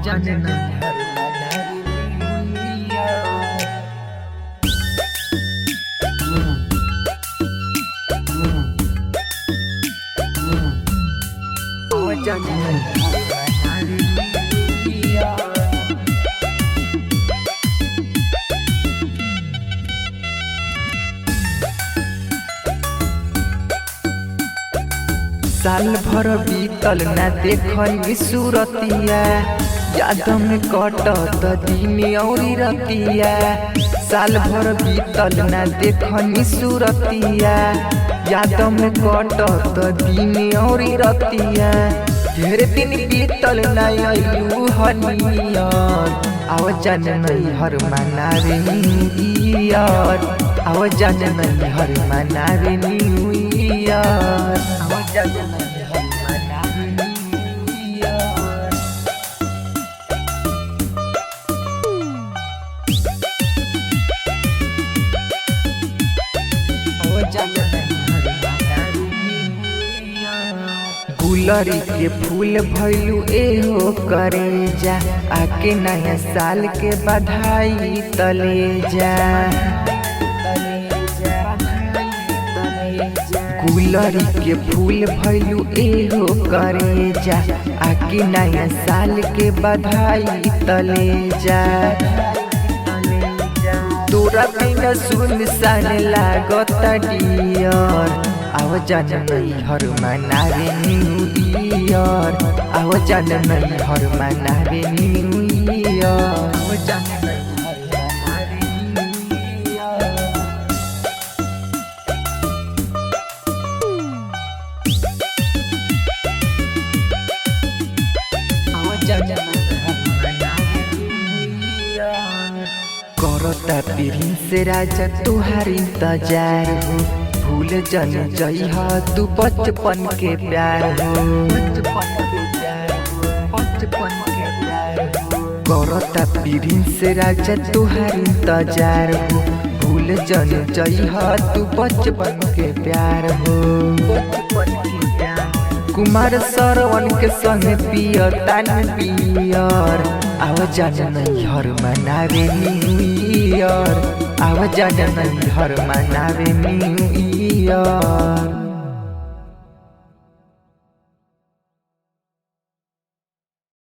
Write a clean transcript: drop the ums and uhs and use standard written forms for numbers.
जाने नहीं हर जाने साल भर बीतल ना देखनी सूरतिया याद में कटत दिन औरी रतिया। साल भर बीतल ना देखनी सूरतिया याद में कटत दिन औरी रतिया। ढेर दिन बीतल ना आइलू हनियर आव जान नहीं हर मनावे न्यू ईयर। आव जान नहीं हर मनावे न्यू ईयर। आव जान नहीं हर मनावे न्यू ईयर। आव जान नहीं हर मनावे न्यू ईयर। गुलरी के फूल भइलू एहो करे जा आके नया साल के बधाई तले जा। गुलरी के फूल भइलू एहो करे जा आके नया साल के बधाई तले जा। तोरा बिना सुनसान लागत डियर। आव जान नहीं हर मनावे न्यू ईयर। आव जान नहीं हर मनावे न्यू ईयर। आव जान नहीं हर मनावे न्यू ईयर। आव जान नहीं हर मनावे न्यू ईयर। करता पीढ़ी से राजा तुहार इंतजार हो। भूल जन जइहा तू बचपन के प्यार हो। करता पीढ़ी से राजा तुहार इंतजार हो। भूल जन जइहा तू बचपन के प्यार हो। कुमार सरवन के संग पियतान पियर। आव जान नहीं हर मनावे न्यू ईयर। आव जान नहीं हर मनावे न्यू ईयर।